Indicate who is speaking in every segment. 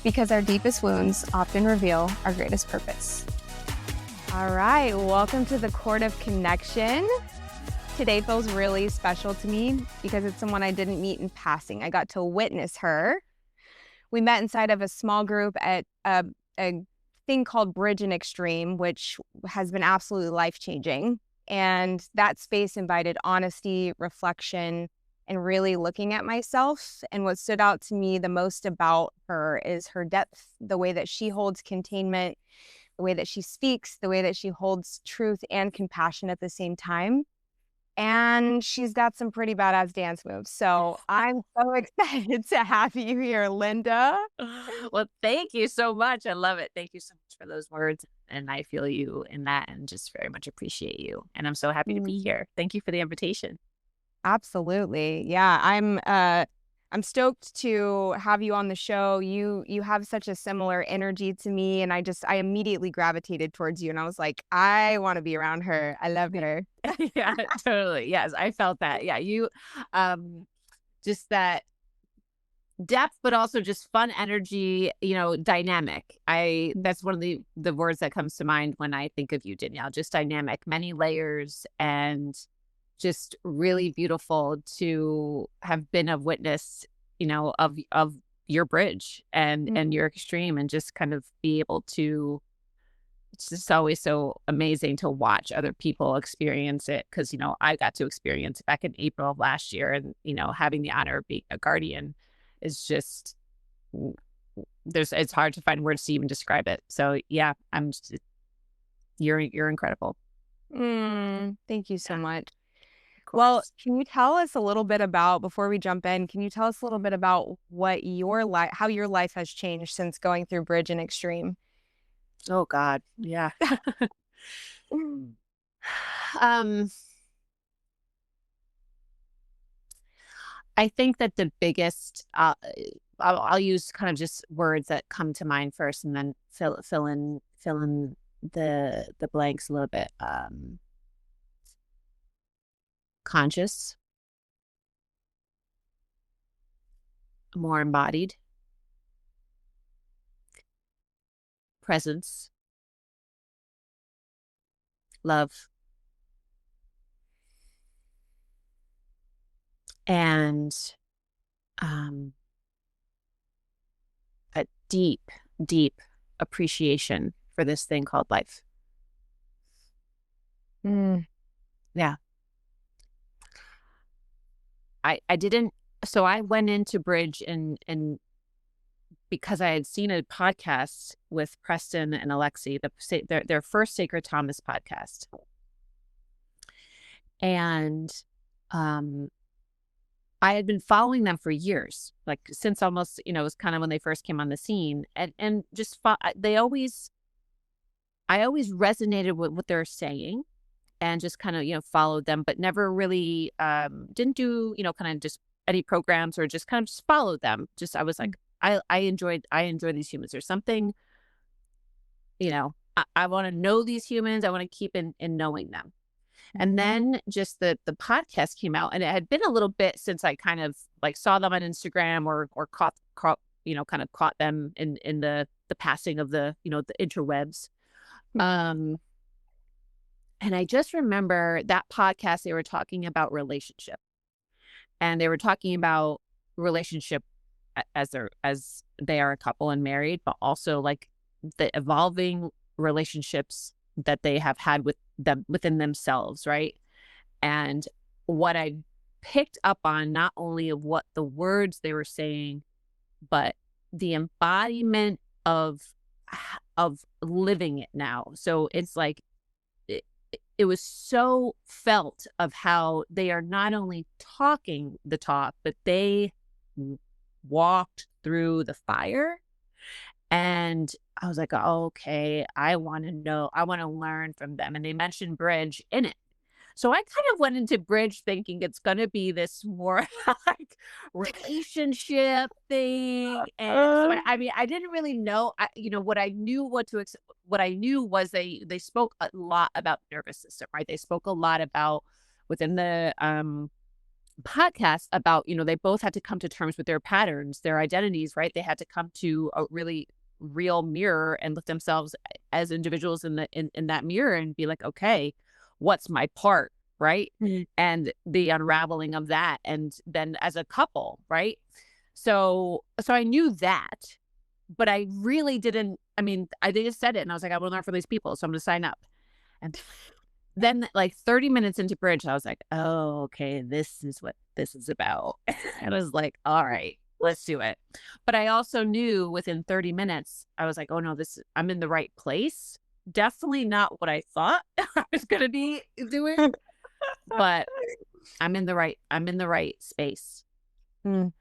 Speaker 1: because our deepest wounds often reveal our greatest purpose. All right, welcome to the Court of Connection. Today feels really special to me because it's someone I didn't meet in passing. I got to witness her. We met inside of a small group at a thing called Bridge and Extreme, which has been absolutely life-changing. And that space invited honesty, reflection, and really looking at myself. And what stood out to me the most about her is her depth, the way that she holds containment, the way that she speaks, the way that she holds truth and compassion at the same time. And she's got some pretty badass dance moves. So I'm so excited to have you here, Linda.
Speaker 2: Well, thank you so much. I love it. Thank you so much for those words. And I feel you in that and just very much appreciate you. And I'm so happy to be here. Thank you for the invitation.
Speaker 1: Absolutely. Yeah, I'm stoked to have you on the show. You have such a similar energy to me, and I immediately gravitated towards you, and I was like, I want to be around her. I love her.
Speaker 2: Yeah, totally. Yes, I felt that. Yeah, you just that depth, but also just fun energy, dynamic. That's one of the words that comes to mind when I think of you, Danielle. Just dynamic, many layers, and just really beautiful to have been a witness, of your bridge and your extreme, and just kind of be able to. It's just always so amazing to watch other people experience it because I got to experience it back in April of last year, and having the honor of being a guardian is just it's hard to find words to even describe it. So yeah, you're incredible.
Speaker 1: Thank you so
Speaker 2: Yeah,
Speaker 1: much.
Speaker 2: of
Speaker 1: Well,
Speaker 2: course.
Speaker 1: can you tell us a little bit about, before we jump in, can you tell us a little bit about what your life, how your life has changed since going through Bridge and Extreme?
Speaker 2: Oh God, yeah. um, I think that the biggest, I'll use kind of just words that come to mind first, and then fill in the blanks a little bit. Conscious, more embodied, presence, love, and um, a deep, deep appreciation for this thing called life.
Speaker 1: Mm,
Speaker 2: Yeah, I didn't. So I went into Bridge and because I had seen a podcast with Preston and Alexi, their first Sacred Thomas podcast, and um, I had been following them for years, like since almost it was kind of when they first came on the scene, and just I always resonated with what they're saying, and just kind of followed them, but never really didn't do kind of just any programs, or just kind of just followed them. Just I was like, I enjoy these humans. There's something I want to know these humans. I want to keep in knowing them. And then just the podcast came out, and it had been a little bit since I kind of like saw them on Instagram, or caught kind of caught them in the passing of the interwebs. Um and I just remember that podcast, they were talking about relationship, and they were talking about relationship as they are a couple and married, but also like the evolving relationships that they have had with them within themselves, right? And what I picked up on, not only of what the words they were saying, but the embodiment of living it now. So it's like it was so felt of how they are not only talking the talk, but they walked through the fire. And I was like, oh, okay, I want to know, I want to learn from them. And they mentioned Bridge in it. So I kind of went into Bridge thinking it's going to be this more like relationship thing. And so I mean, I didn't really know, what I knew, what I knew was they spoke a lot about nervous system, right? They spoke a lot about within podcast about, they both had to come to terms with their patterns, their identities, right? They had to come to a really real mirror and look themselves as individuals in that mirror and be like, okay, what's my part, right?
Speaker 1: Mhm.
Speaker 2: And the unraveling of that, and then as a couple, right? So I knew that, but I really didn't. I mean, they just said it, and I was like, I will learn from these people, so I'm going to sign up. And then, like 30 minutes into bridge, I was like, oh, okay, this is what this is about. And I was like, all right, let's do it. But I also knew within 30 minutes, I was like, oh no, I'm in the right place. Definitely not what I thought I was going to be doing, but I'm in the right space.
Speaker 1: Mm.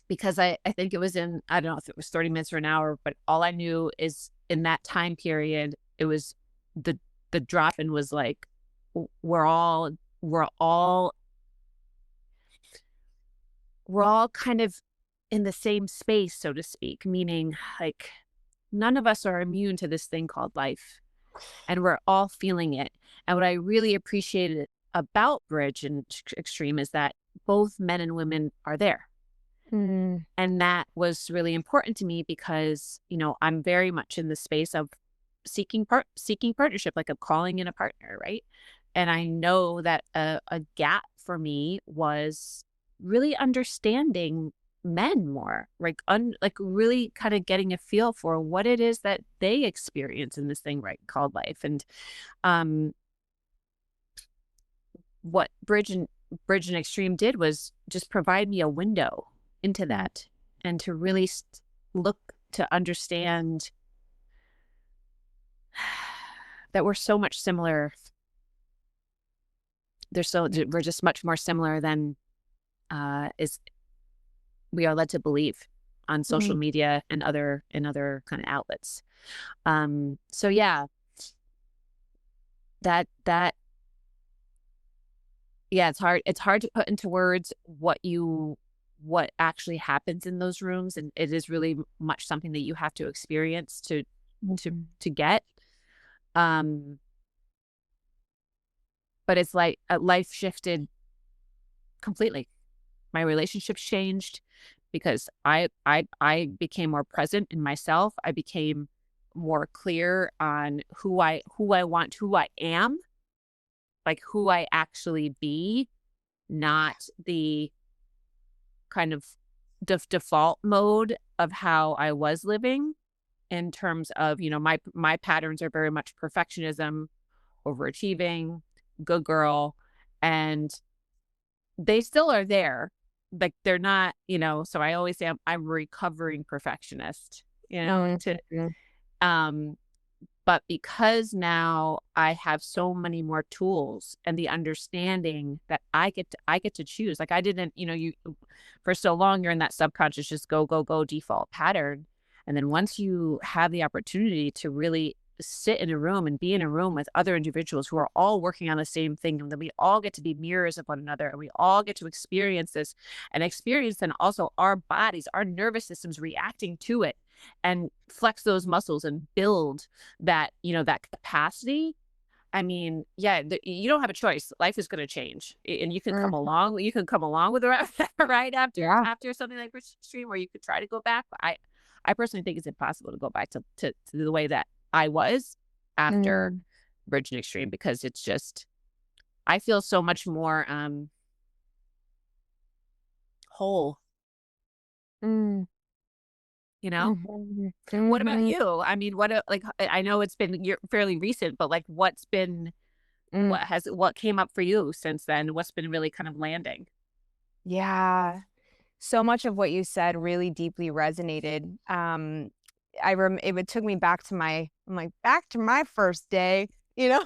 Speaker 2: Because I think it was I don't know if it was 30 minutes or an hour, but all I knew is in that time period, it was the drop in was like, we're all we're all we're all kind of in the same space, so to speak, meaning like none of us are immune to this thing called life, and we're all feeling it. And what I really appreciated about Bridge and Extreme is that both men and women are there.
Speaker 1: Mm.
Speaker 2: And that was really important to me because, I'm very much in the space of seeking partnership, like of calling in a partner, right? And I know that a gap for me was really understanding men more, like really kind of getting a feel for what it is that they experience in this thing, right, called life. And um what Bridge and Extreme did was just provide me a window into that, and to really look to understand that we're so much similar. We're just much more similar than is we are led to believe on social
Speaker 1: Mm.
Speaker 2: media and other kind of outlets. So yeah, that yeah, it's hard to put into words what actually happens in those rooms, and it is really much something that you have to experience
Speaker 1: Mhm.
Speaker 2: to get. Um, but it's like life shifted completely. My relationships changed because I became more present in myself. I became more clear on who I want, who I am, like who I actually be, not the kind of default mode of how I was living, in terms of, my patterns are very much perfectionism, overachieving, good girl, and they still are there. Like they're not, so I always say I'm a recovering perfectionist,
Speaker 1: Mm.
Speaker 2: to
Speaker 1: Mm.
Speaker 2: um but because now I have so many more tools and the understanding that I get to choose. Like I didn't, you for so long you're in that subconscious just go go go default pattern. And then once you have the opportunity to really sit in a room and be in a room with other individuals who are all working on the same thing, and then we all get to be mirrors of one another, and we all get to experience this, and experience then also our bodies, our nervous systems reacting to it, and flex those muscles and build that, that capacity. I mean, yeah, you don't have a choice. Life is going to change, and
Speaker 1: Mm.
Speaker 2: you can come along with it right
Speaker 1: Yeah.
Speaker 2: after something like Extreme, where you could try to go back. But I personally think it's impossible to go back to the way that I was after
Speaker 1: Mm.
Speaker 2: Bridge and Extreme, because it's just, I feel so much more whole,
Speaker 1: Mm.
Speaker 2: you know?
Speaker 1: Mhm.
Speaker 2: What about
Speaker 1: Mhm.
Speaker 2: you? I mean, like, I know it's been fairly recent, but like,
Speaker 1: Mm.
Speaker 2: what came up for you since then? What's been really kind of landing?
Speaker 1: Yeah. So much of what you said really deeply resonated. It took me back to I'm like, back to my first day, you know,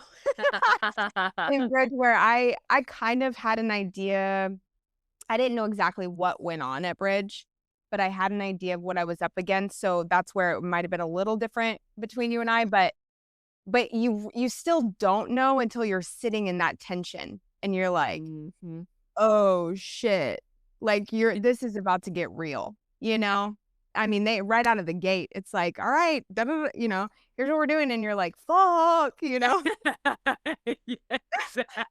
Speaker 1: in bridge where I kind of had an idea. I didn't know exactly what went on at bridge, but I had an idea of what I was up against. So that's where it might have been a little different between you and I, but you still don't know until you're sitting in that tension and you're like,
Speaker 2: Mhm.
Speaker 1: "Oh shit." Like this is about to get real, you know? I mean, they right out of the gate, it's like, all right, da, da, da, here's what we're doing. And you're like, fuck,
Speaker 2: Yeah,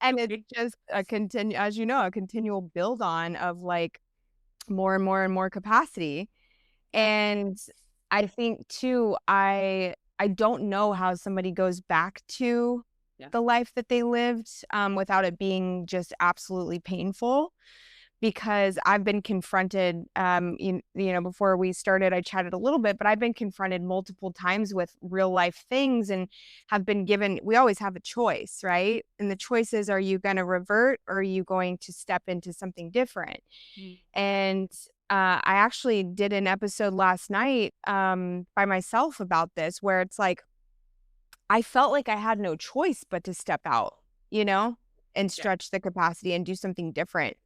Speaker 1: and it's
Speaker 2: exactly.
Speaker 1: just as a continual build on of like more and more and more capacity.
Speaker 2: Yeah.
Speaker 1: And I think too, I don't know how somebody goes back to
Speaker 2: Yeah.
Speaker 1: the life that they lived, without it being just absolutely painful. Because I've been confronted, before we started, I chatted a little bit, but I've been confronted multiple times with real life things and have been given, we always have a choice, right? And the choice is, are you going to revert or are you going to step into something different?
Speaker 2: Mm.
Speaker 1: And I actually did an episode last night, by myself about this, where it's like, I felt like I had no choice but to step out, and
Speaker 2: Yeah.
Speaker 1: stretch the capacity and do something different.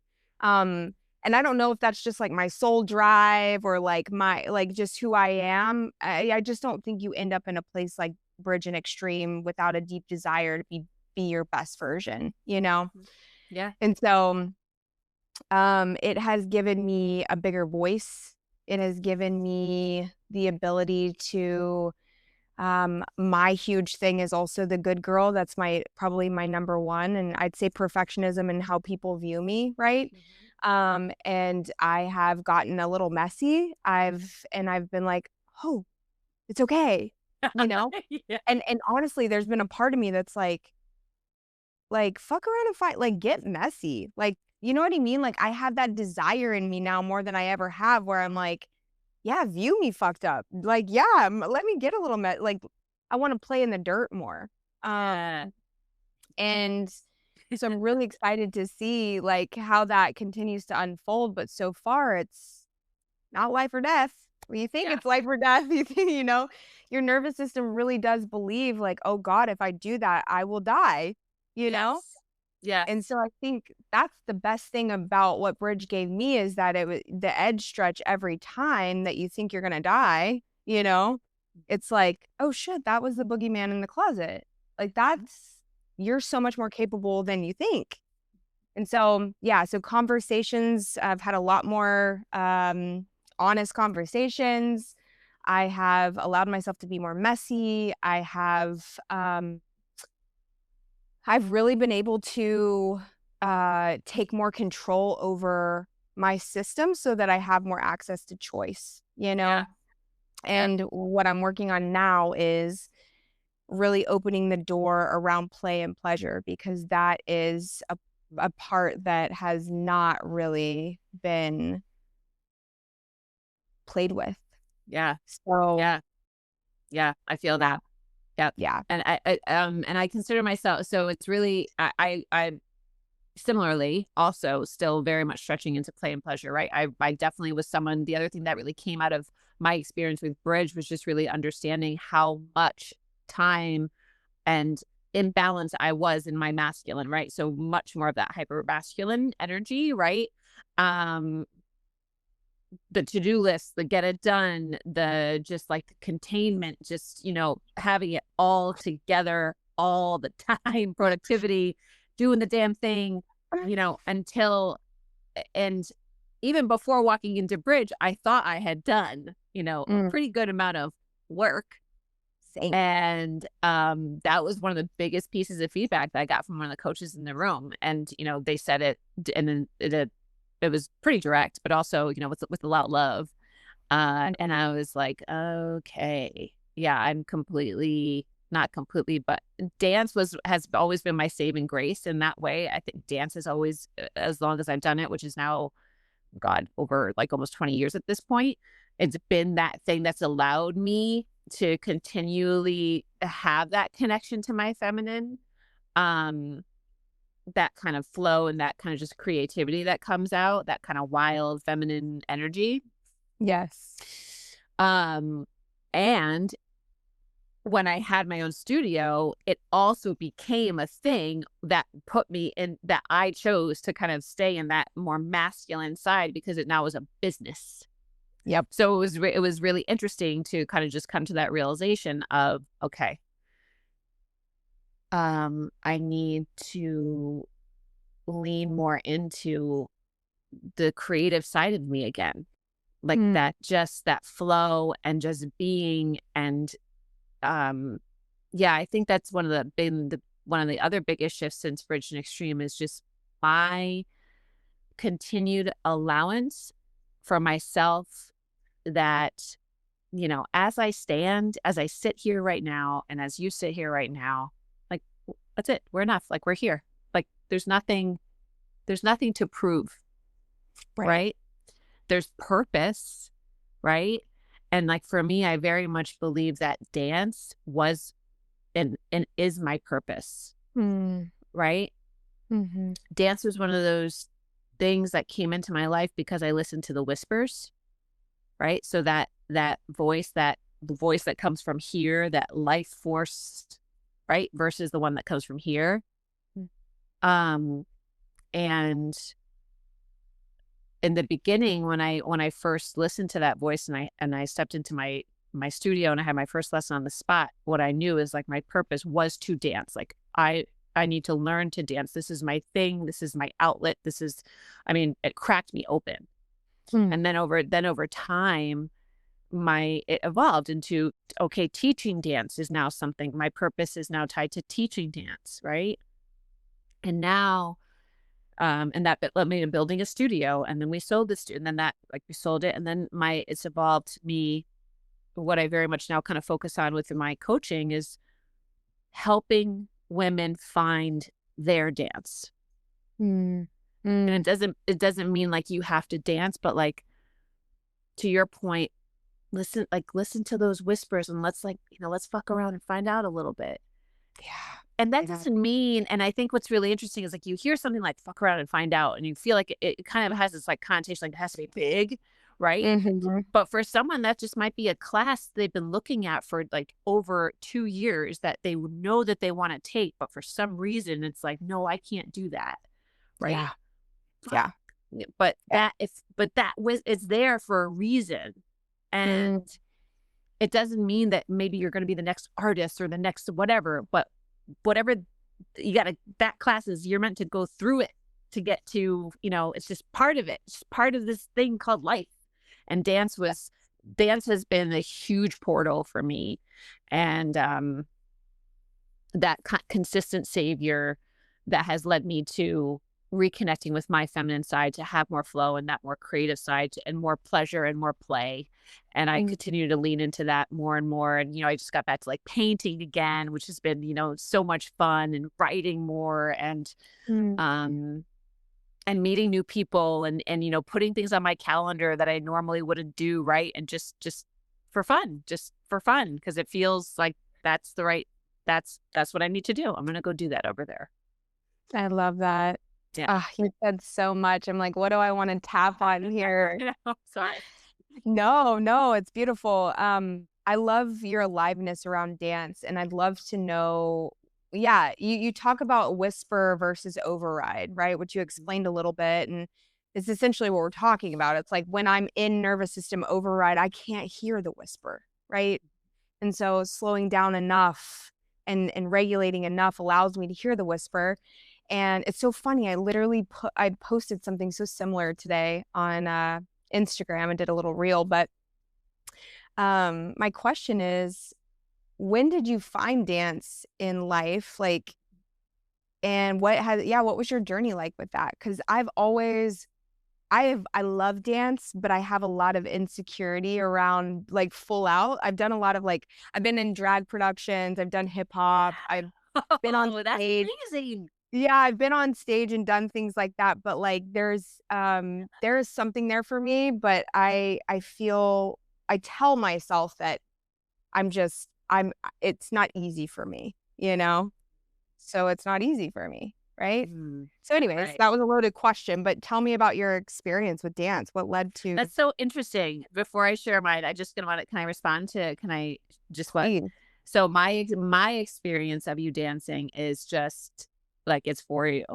Speaker 1: Um, and I don't know if that's just like my soul drive or like just who I am. I just don't think you end up in a place like Bridge and Extreme without a deep desire to be your best version,
Speaker 2: Mhm. Yeah.
Speaker 1: And so it has given me a bigger voice. It has given me the ability to my huge thing is also the good girl. That's probably my number one. And I'd say perfectionism and how people view me, right?
Speaker 2: Mhm.
Speaker 1: And I have gotten a little messy. I've been like, oh, it's okay, you know?
Speaker 2: Yeah.
Speaker 1: And honestly, there's been a part of me that's like, fuck around and fight, like, get messy. Like, you know what I mean? Like, I have that desire in me now more than I ever have where I'm like, yeah, view me fucked up. Like, yeah, let me get a little like, I wanna play in the dirt more. Um,
Speaker 2: Yeah.
Speaker 1: and so I'm really excited to see, like, how that continues to unfold, but so far, it's not life or death. When you think
Speaker 2: Yeah.
Speaker 1: it's life or death, you think, your nervous system really does believe, like, "Oh god, if I do that, I will die," you know?
Speaker 2: Yes. Yes.
Speaker 1: And so I think that's the best thing about what Bridge gave me is that it was the edge stretch every time that you think you're gonna die, It's like, "Oh shit, that was the boogeyman in the closet." Like, you're so much more capable than you think. And so, yeah, so conversations, I've had a lot more, honest conversations. I have allowed myself to be more messy. I've really been able to, take more control over my system so that I have more access to choice,
Speaker 2: Yeah. Yeah.
Speaker 1: And what I'm working on now is really opening the door around play and pleasure because that is a part that has not really been played with.
Speaker 2: Yeah.
Speaker 1: So,
Speaker 2: Yeah. Yeah. I feel that. Yep.
Speaker 1: yeah.
Speaker 2: And I consider myself, so it's really, I similarly also still very much stretching into play and pleasure, right? I definitely was someone, the other thing that really came out of my experience with Bridge was just really understanding how much time and imbalance I was in my masculine, right? So much more of that hyper masculine energy, right? Um, the to-do list, the get it done, the just like the containment, just, having it all together all the time, productivity, doing the damn thing, until, and even before walking into Bridge, I thought I had done, a
Speaker 1: Mm,
Speaker 2: pretty good amount of work.
Speaker 1: same.
Speaker 2: And that was one of the biggest pieces of feedback that I got from one of the coaches in the room. And, they said it, and then it was pretty direct, but also, with a lot of love. And
Speaker 1: Mhm.
Speaker 2: I was like, okay, yeah, I'm completely, not completely, but dance has always been my saving grace in that way. I think dance has always, as long as I've done it, which is now, God, over like almost 20 years at this point, it's been that thing that's allowed me to continually have that connection to my feminine, um, that kind of flow and that kind of just creativity that comes out, that kind of wild feminine energy.
Speaker 1: Yes.
Speaker 2: Um, and when I had my own studio, it also became a thing that put me in, that I chose to kind of stay in that more masculine side because it now was a business.
Speaker 1: Yep.
Speaker 2: So it was really interesting to kind of just come to that realization of, okay, I need to lean more into the creative side of me again. like that, just that flow and just being. And yeah, I think that's one of one of the other biggest shifts since Bridge and Extreme is just my continued allowance for myself that, as I sit here right now, and as you sit here right now, like, that's it. We're enough. Like, we're here. Like, there's nothing to prove, right? There's purpose, right? And like, for me, I very much believe that dance was and is my purpose, right?
Speaker 1: Mm-hmm.
Speaker 2: Dance was one of those things that came into my life because I listened to the whispers, right? So that voice, the voice that comes from here, that life force, right, versus the one that comes from here. And in the beginning, when I first listened to that voice, and I stepped into my studio and I had my first lesson on the spot, what I knew is like my purpose was to dance. Like, I need to learn to dance. This is my thing. This is my outlet. It cracked me open. And then over time, it evolved into, okay, teaching dance is now something. My purpose is now tied to teaching dance, right? And now, and that led me to building a studio, and then we sold the studio, and then we sold it, and then it's evolved to me. What I very much now kind of focus on with my coaching is helping women find their dance. And it doesn't mean like you have to dance, but like, to your point, listen to those whispers, and let's fuck around and find out a little bit.
Speaker 1: Yeah.
Speaker 2: And that doesn't mean, and I think what's really interesting is like, you hear something like fuck around and find out, and you feel like it kind of has this like connotation, like it has to be big, right?
Speaker 1: Mm-hmm.
Speaker 2: But for someone, that just might be a class they've been looking at for like over 2 years that they know that they want to take, but for some reason it's like, no, I can't do that, right?
Speaker 1: Yeah.
Speaker 2: But that was, it's there for a reason. And it doesn't mean that maybe you're going to be the next artist or the next whatever, but whatever that class is, you're meant to go through it to get to, it's just part of it. It's part of this thing called life. And dance has been a huge portal for me. And that consistent savior that has led me to reconnecting with my feminine side, to have more flow and that more creative side, and more pleasure and more play. And I continue to lean into that more and more. And, I just got back to like painting again, which has been, so much fun, and writing more, and meeting new people, and putting things on my calendar that I normally wouldn't do, right? And just for fun, because it feels like that's what I need to do. I'm going to go do that over there.
Speaker 1: I love that.
Speaker 2: Yeah.
Speaker 1: You said so much. I'm like, what do I want to tap on here?
Speaker 2: Sorry.
Speaker 1: No, it's beautiful. I love your aliveness around dance, and I'd love to know, you talk about whisper versus override, right? Which you explained a little bit, and it's essentially what we're talking about. It's like when I'm in nervous system override, I can't hear the whisper, right? And so slowing down enough and regulating enough allows me to hear the whisper. And it's so funny. I posted something so similar today on Instagram and did a little reel. But my question is, when did you find dance in life? Like, and what was your journey like with that? Because I love dance, but I have a lot of insecurity around like full out. I've done a lot of I've been in drag productions. I've done hip hop. I've been on
Speaker 2: that's
Speaker 1: stage.
Speaker 2: amazing.
Speaker 1: Yeah, I've been on stage and done things like that, but there is something there for me, but I tell myself that it's not easy for me, So it's not easy for me, right? So anyways,
Speaker 2: right.
Speaker 1: That was a loaded question, but tell me about your experience with dance. What led to
Speaker 2: That's so interesting. Before I share mine, I just can I respond to, can I just what?
Speaker 1: Please.
Speaker 2: So my experience of you dancing is just like, it's for you.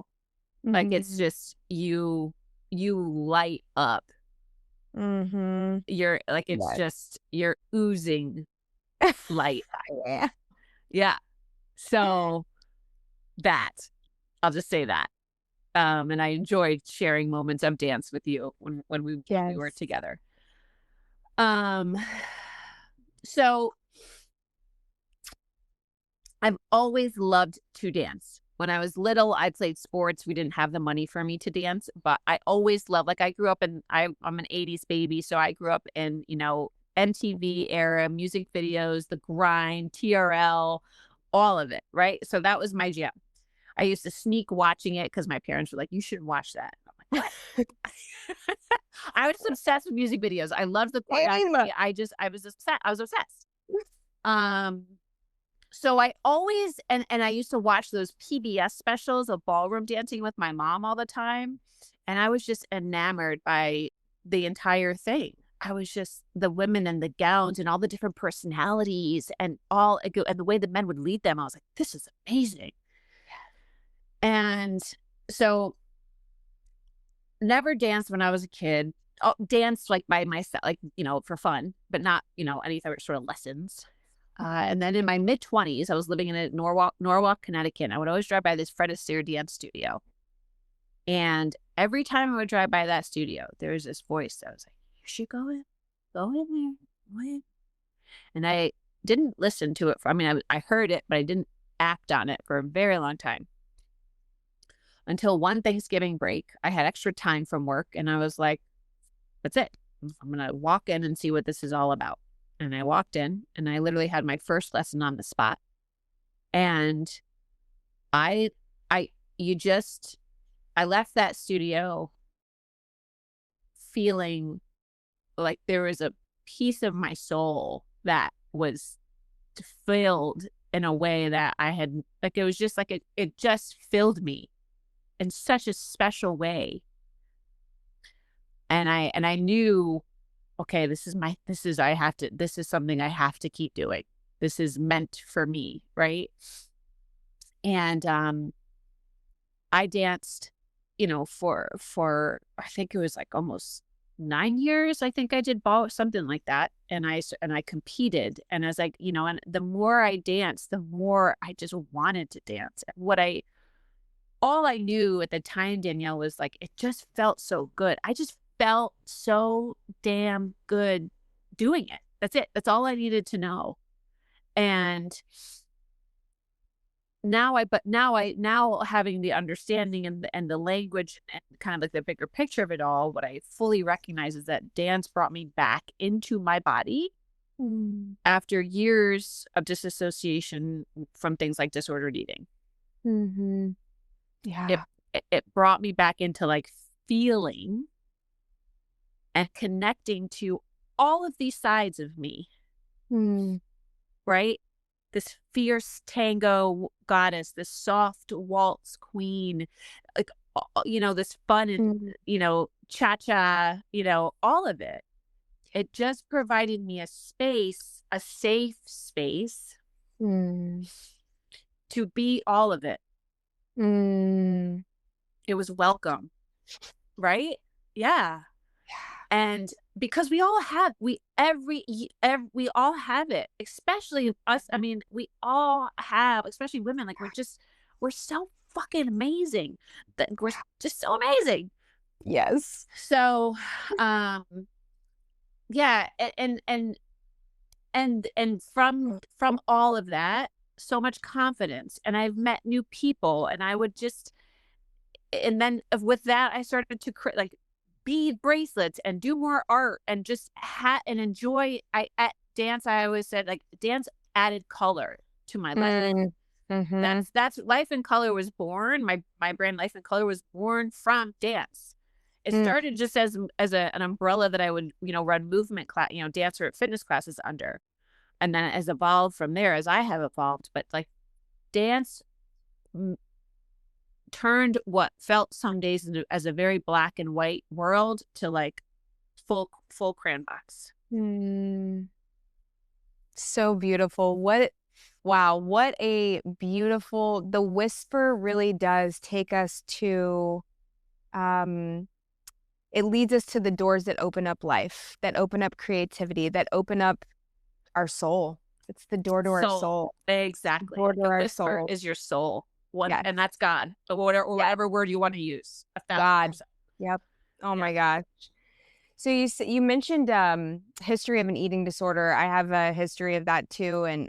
Speaker 2: Like, it's just you light up. You're like, it's just, you're oozing light. Yeah. So I'll just say that. And I enjoyed sharing moments of dance with you when we were together. Um, so I've always loved to dance. When I was little, I played sports. We didn't have the money for me to dance, but I always loved, like I grew up in, I'm an 80s baby. So I grew up in, MTV era, music videos, the grind, TRL, all of it. Right. So that was my jam. I used to sneak watching it because my parents were like, you shouldn't watch that. I'm like, what? I was obsessed with music videos. I loved the
Speaker 1: Same.
Speaker 2: choreography. I was obsessed. I was obsessed. Um, so I always and I used to watch those PBS specials of ballroom dancing with my mom all the time, and I was just enamored by the entire thing. I was just the women and the gowns and all the different personalities and and the way the men would lead them. I was like, this is amazing. And so never danced when I was a kid. Oh, danced like by myself, like, for fun, but not, any sort of lessons. And then in my mid-20s, I was living in Norwalk, Connecticut. I would always drive by this Fred Astaire dance studio. And every time I would drive by that studio, there was this voice that was like, you should go in there. Go in. And I didn't listen to it. I heard it, but I didn't act on it for a very long time. Until one Thanksgiving break, I had extra time from work. And I was like, that's it. I'm going to walk in and see what this is all about. And I walked in and I literally had my first lesson on the spot. And I left that studio feeling like there was a piece of my soul that was filled in a way that I had, like, it was just like, it just filled me in such a special way. And I knew, okay, this is something I have to keep doing. This is meant for me. Right. And, I danced, for, I think it was like almost 9 years. I think I did ball, something like that. And I competed. And as and the more I danced, the more I just wanted to dance. All I knew at the time, Danielle, was like, it just felt so good. I just felt so damn good doing it. That's it. That's all I needed to know. And now having the understanding and the language and kind of like the bigger picture of it all, what I fully recognize is that dance brought me back into my body after years of disassociation from things like disordered eating.
Speaker 1: Mm-hmm. Yeah.
Speaker 2: It brought me back into like feeling and connecting to all of these sides of me. Right? This fierce tango goddess, this soft waltz queen, like, this fun and, cha-cha, all of it. It just provided me a safe space to be all of it. It was welcome. Right? Yeah. And because we all have it, especially us. I mean, we all have, especially women, like we're so fucking amazing. That we're just so amazing.
Speaker 1: Yes.
Speaker 2: So, yeah. And from all of that, so much confidence, and I've met new people, and and then with that, I started to create like bead bracelets and do more art and just and enjoy. At dance, I always said, like, dance added color to my life. That's Life in Color was born. My brand Life in Color was born from dance. It started just as an umbrella that I would, run movement class, dance or fitness classes under. And then it has evolved from there as I have evolved. But like dance turned what felt some days as a very black and white world to like full crayon box.
Speaker 1: So beautiful. Wow, what a beautiful, the whisper really does take us to, it leads us to the doors that open up life, that open up creativity, that open up our soul. It's the door to our soul.
Speaker 2: Exactly.
Speaker 1: Door to
Speaker 2: the
Speaker 1: our
Speaker 2: whisper
Speaker 1: soul.
Speaker 2: is your soul.
Speaker 1: Yes.
Speaker 2: And that's God, or whatever word you want to use.
Speaker 1: God. Yep. Oh my gosh. So you mentioned history of an eating disorder. I have a history of that too, and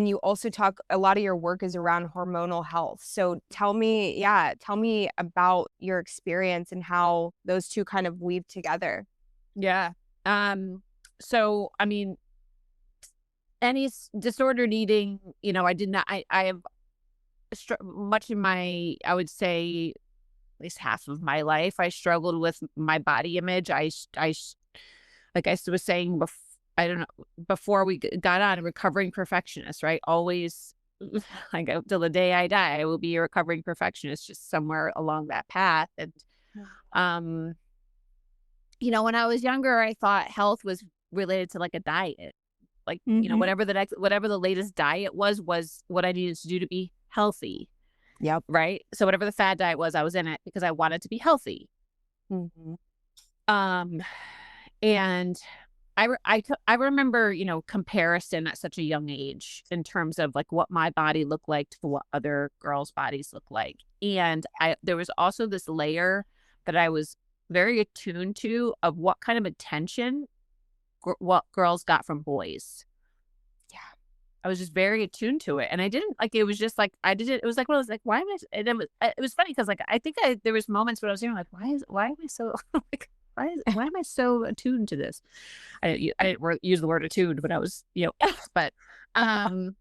Speaker 1: you also talk a lot of your work is around hormonal health. So tell me about your experience and how those two kind of weave together.
Speaker 2: Yeah. So I mean, disordered eating, I did not. I have much in my, I would say, at least half of my life, I struggled with my body image. Like I was saying before, I don't know, before we got on, a recovering perfectionist, right? Always, like till the day I die, I will be a recovering perfectionist, just somewhere along that path. And, um, when I was younger, I thought health was related to like a diet, like,
Speaker 1: Mhm.
Speaker 2: whatever the latest diet was what I needed to do to be healthy.
Speaker 1: Yep.
Speaker 2: Right? So whatever the fad diet was, I was in it because I wanted to be healthy.
Speaker 1: Mhm.
Speaker 2: Um, and I remember, comparison at such a young age in terms of like what my body looked like to what other girls' bodies look like. And there was also this layer that I was very attuned to of what kind of attention what girls got from boys.
Speaker 1: Yeah.
Speaker 2: I was just very attuned to it, and I didn't like, it was just like, I didn't, it was like, well, I was like, why am I, and it was funny because like, I think there was moments when I was hearing like, why am I so, like, why am I so attuned to this? I didn't use the word attuned, but I was, but, um,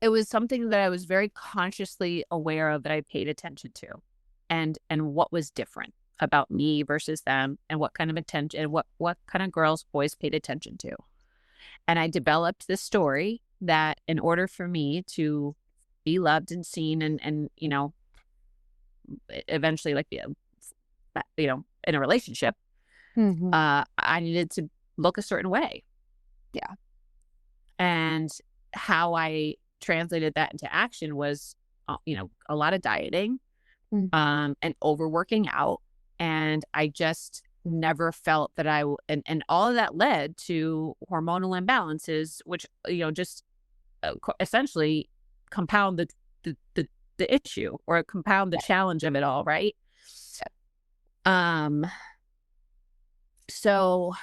Speaker 2: it was something that I was very consciously aware of, that I paid attention to, and what was different about me versus them, and what kind of attention, and what kind of girls boys paid attention to. And I developed this story that in order for me to be loved and seen, and eventually, like, in a relationship,
Speaker 1: Mhm.
Speaker 2: I needed to look a certain way.
Speaker 1: Yeah.
Speaker 2: And how I translated that into action was, a lot of dieting,
Speaker 1: Mm.
Speaker 2: and overworking out. And I just never felt that and all of that led to hormonal imbalances, which, just essentially compound the issue, or compound the challenge of it all, right? Um, so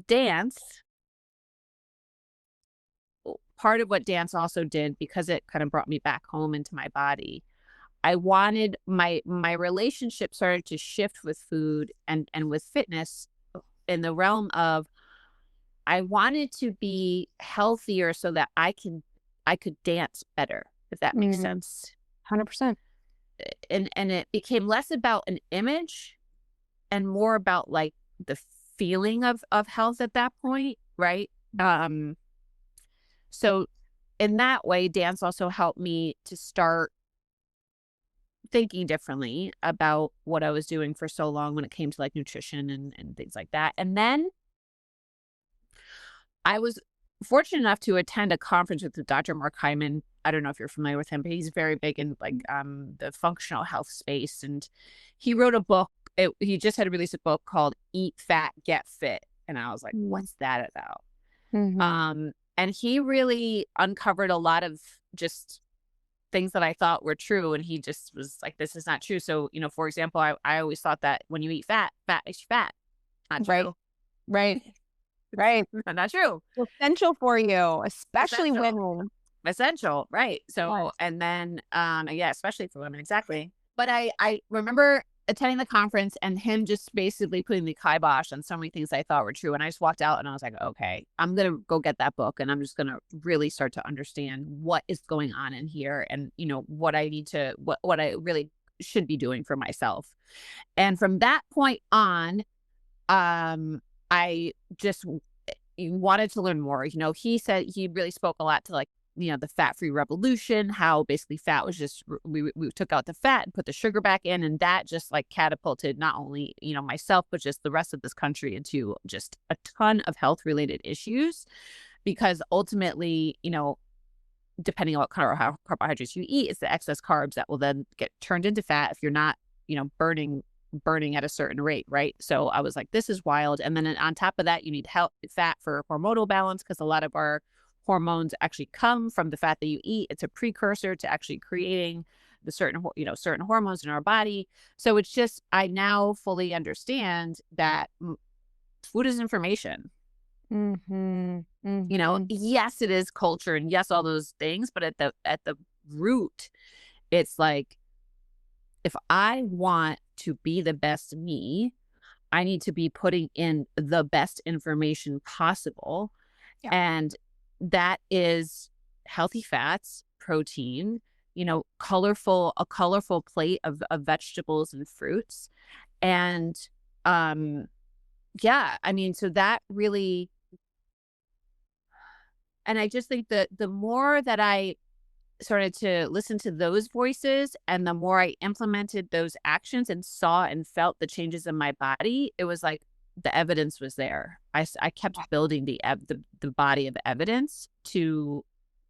Speaker 2: dance, part of what dance also did, because it kind of brought me back home into my body. I wanted my relationship started to shift with food and with fitness, in the realm of, I wanted to be healthier so that I could dance better, if that makes
Speaker 1: Mhm.
Speaker 2: sense.
Speaker 1: 100%.
Speaker 2: And it became less about an image and more about like the feeling of health at that point, right? So in that way, dance also helped me to start thinking differently about what I was doing for so long when it came to like nutrition and things like that. And then I was fortunate enough to attend a conference with Dr. Mark Hyman. I don't know if you're familiar with him, but he's very big in like the functional health space. And he wrote a book. He just had released a book called Eat Fat, Get Fit. And I was like,
Speaker 1: Mm.
Speaker 2: what's that about?
Speaker 1: Mhm.
Speaker 2: And he really uncovered a lot of just things that I thought were true. And he just was like, this is not true. So, for example, I always thought that when you eat fat, fat makes you fat. Not
Speaker 1: Right.
Speaker 2: true.
Speaker 1: Right. Right.
Speaker 2: Not true.
Speaker 1: Essential for you, especially
Speaker 2: Essential.
Speaker 1: women.
Speaker 2: Essential, right. So,
Speaker 1: Yes.
Speaker 2: and then, yeah, especially for women, exactly. But I remember attending the conference and him just basically putting the kibosh on so many things I thought were true. And I just walked out and I was like, okay, I'm going to go get that book, and I'm just going to really start to understand what is going on in here, and, what I need to, what I really should be doing for myself. And from that point on, I just wanted to learn more. He said he really spoke a lot to like, the fat free revolution, how basically fat was just, we took out the fat and put the sugar back in. And that just like catapulted not only, myself, but just the rest of this country into just a ton of health related issues. Because ultimately, depending on what kind of carbohydrates you eat, it's the excess carbs that will then get turned into fat if you're not, burning at a certain rate, right? So I was like, this is wild. And then on top of that, you need fat for hormonal balance, because a lot of our hormones actually come from the fat that you eat. It's a precursor to actually creating the certain, certain hormones in our body. So it's just, I now fully understand that food is information.
Speaker 1: Mm-hmm. Mm-hmm.
Speaker 2: Yes, it is culture, and yes, all those things, but at the root, it's like, if I want to be the best me, I need to be putting in the best information possible.
Speaker 1: Yeah.
Speaker 2: And that is healthy fats, protein, a colorful plate of vegetables and fruits. And yeah, I mean, so that really, and I just think that the more that I started to listen to those voices, and the more I implemented those actions and saw and felt the changes in my body, it was like the evidence was there. I kept building the body of evidence to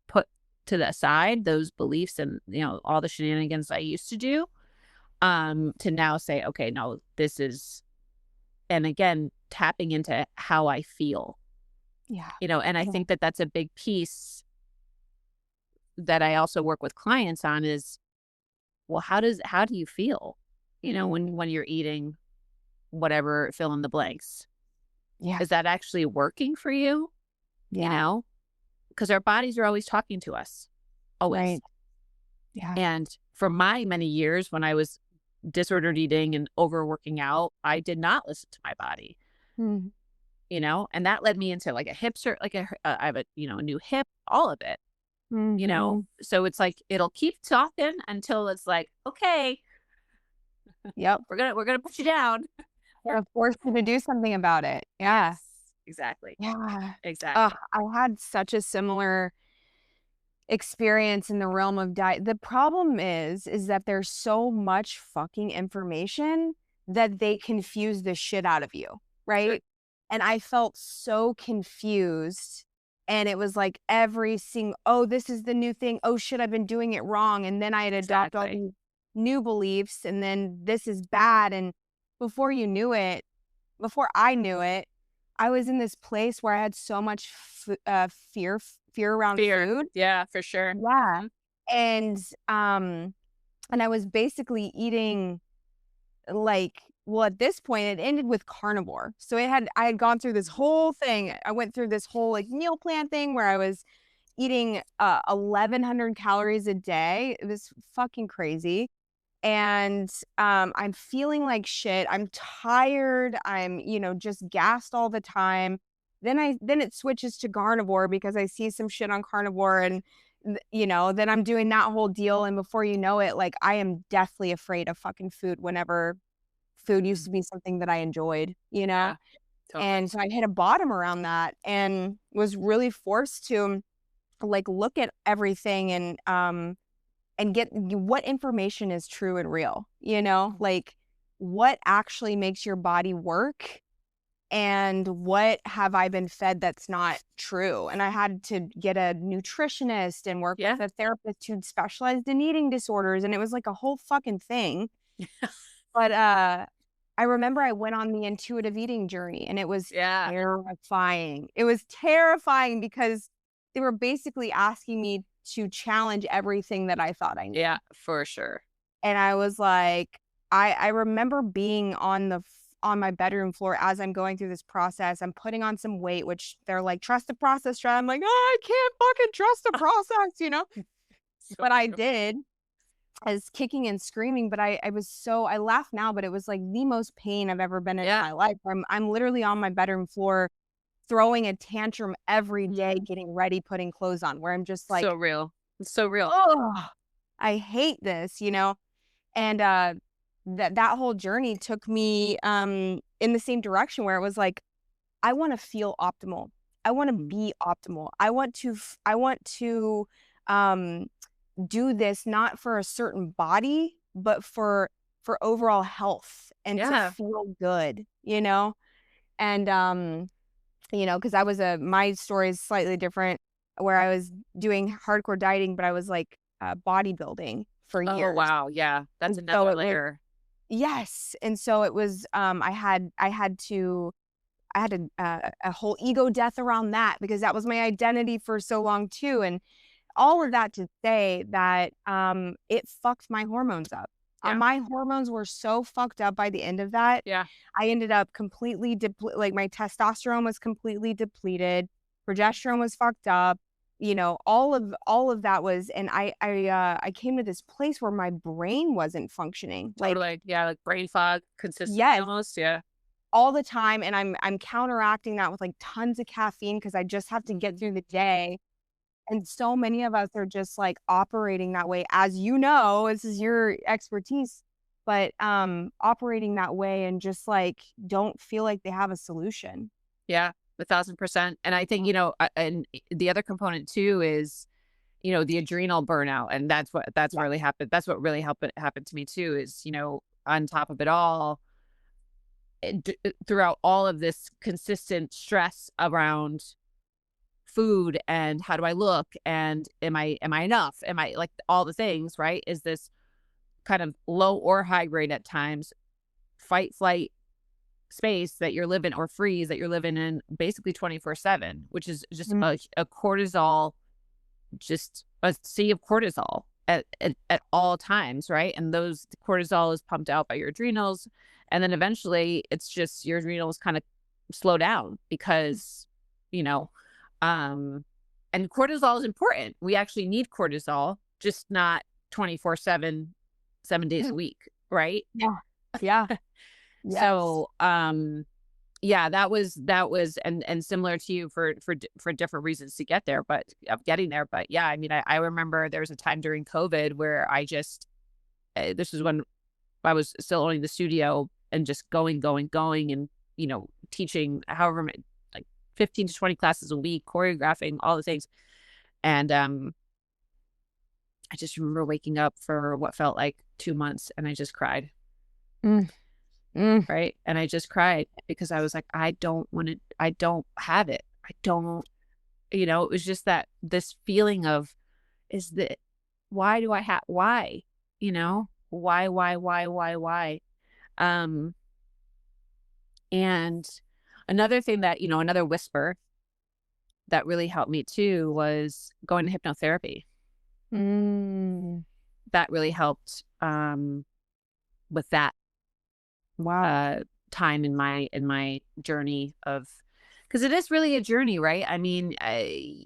Speaker 2: put to the side those beliefs and, all the shenanigans I used to do, to now say, okay, no, this is, and again, tapping into how I feel,
Speaker 1: Yeah.
Speaker 2: and I
Speaker 1: Yeah.
Speaker 2: think that that's a big piece that I also work with clients on is, well, how do you feel, when you're eating whatever, fill in the blanks?
Speaker 1: Yeah.
Speaker 2: Is that actually working for you?
Speaker 1: Yeah.
Speaker 2: Because our bodies are always talking to us, always.
Speaker 1: Right. Yeah.
Speaker 2: And for my many years when I was disordered eating and overworking out, I did not listen to my body,
Speaker 1: Mm-hmm.
Speaker 2: and that led me into like a hip I have a new hip, all of it.
Speaker 1: Mm-hmm.
Speaker 2: So it's like, it'll keep talking until it's like, okay,
Speaker 1: Yep.
Speaker 2: we're gonna put you down.
Speaker 1: They're forced you to do something about it. Yeah.
Speaker 2: Yes, exactly.
Speaker 1: Yeah.
Speaker 2: Exactly.
Speaker 1: I had such a similar experience in the realm of diet. The problem is that there's so much fucking information that they confuse the shit out of you,
Speaker 2: Sure.
Speaker 1: right? And I felt so confused. And it was like every single, oh, this is the new thing. Oh shit, I've been doing it wrong. And then I'd adopt all
Speaker 2: Exactly.
Speaker 1: these new beliefs, and then this is bad. And before you knew it, before I knew it, I was in this place where I had so much fear around
Speaker 2: Fear.
Speaker 1: food.
Speaker 2: Yeah, for sure.
Speaker 1: Yeah.
Speaker 2: Mhm.
Speaker 1: And, and I was basically eating like, well, at this point, it ended with carnivore. So I had gone through this whole thing. I went through this whole like meal plan thing where I was eating 1,100 calories a day. It was fucking crazy. And I'm feeling like shit. I'm tired. I'm, just gassed all the time. Then it switches to carnivore because I see some shit on carnivore, and then I'm doing that whole deal, and before you know it, like, I am deathly afraid of fucking food whenever food used to be something that I enjoyed, you know?
Speaker 2: Yeah, totally.
Speaker 1: And so I hit a bottom around that and was really forced to, like, look at everything and get what information is true and real, like what actually makes your body work, and what have I been fed that's not true. And I had to get a nutritionist and work
Speaker 2: Yeah.
Speaker 1: with a therapist who specialized in eating disorders, and it was like a whole fucking thing. But I remember I went on the intuitive eating journey, and it was
Speaker 2: Yeah.
Speaker 1: terrifying. It was terrifying because they were basically asking me to challenge everything that I thought I knew.
Speaker 2: Yeah, for sure.
Speaker 1: And I was like, I remember being on my bedroom floor as I'm going through this process. I'm putting on some weight, which they're like, trust the process, Shred. I'm like, oh, I can't fucking trust the process.
Speaker 2: So
Speaker 1: But I
Speaker 2: true.
Speaker 1: did. I was kicking and screaming, but I laugh now, but it was like the most pain I've ever been in
Speaker 2: Yeah.
Speaker 1: my life. I'm literally on my bedroom floor throwing a tantrum every day,
Speaker 2: Mhm.
Speaker 1: getting ready, putting clothes on, where I'm just
Speaker 2: So
Speaker 1: like,
Speaker 2: real. It's so real.
Speaker 1: oh, I hate this. And that whole journey took me in the same direction where it was like, I want to feel optimal. I want to
Speaker 2: Mhm.
Speaker 1: be optimal. I want to um do this not for a certain body, but for overall health and to
Speaker 2: Yeah.
Speaker 1: feel good. And because my story is slightly different, where I was doing hardcore dieting, but I was like bodybuilding for
Speaker 2: Oh,
Speaker 1: years.
Speaker 2: wow. Yeah. That's
Speaker 1: And so
Speaker 2: another
Speaker 1: it was,
Speaker 2: layer.
Speaker 1: yes. And so it was, I had a whole ego death around that because that was my identity for so long too. And all of that to say that it fucked my hormones up.
Speaker 2: Yeah.
Speaker 1: My hormones were so fucked up by the end of that.
Speaker 2: Yeah.
Speaker 1: I ended up completely like my testosterone was completely depleted, progesterone was fucked up. You know, all of that was, and I came to this place where my brain wasn't functioning. Like,
Speaker 2: Totally. Yeah. Like brain fog, consistency
Speaker 1: yes,
Speaker 2: almost. Yeah.
Speaker 1: all the time, and I'm counteracting that with like tons of caffeine because I just have to get through the day. And so many of us are just like operating that way, as you know, this is your expertise, but operating that way and just like don't feel like they have a solution.
Speaker 2: Yeah. 1,000%. And I think, and the other component too is, the adrenal burnout. And that's
Speaker 1: Yeah.
Speaker 2: really happened. That's what really happened to me too is, on top of it all, throughout all of this consistent stress around food and how do I look and am I enough? Am I like all the things, right? Is this kind of low or high grade at times, fight, flight space that you're living or freeze that you're living in basically 24/7, which is just
Speaker 1: Mm.
Speaker 2: a cortisol, just a sea of cortisol at all times, right? And those cortisol is pumped out by your adrenals. And then eventually it's just your adrenals kind of slow down because, you know, um, and cortisol is important. We actually need cortisol, just not 24/7, 7 days a week, right?
Speaker 1: Yeah. Yeah. Yes.
Speaker 2: So, yeah, that was and similar to you for different reasons to get there, but of getting there. But yeah, I mean, I remember there was a time during COVID where I just this was when I was still owning the studio and just going, and teaching however many, like 15 to 20 classes a week, choreographing all the things, and I just remember waking up for what felt like 2 months, and I just cried.
Speaker 1: Mm. Mm.
Speaker 2: Right? And I just cried because I was like, I don't have it. I don't, it was just that this feeling of, is that, why do I have, why, why? Um, and another thing that, another whisper that really helped me too was going to hypnotherapy.
Speaker 1: Mm.
Speaker 2: That really helped, with that
Speaker 1: Wow.
Speaker 2: time in my journey of, because it is really a journey, right? I mean, I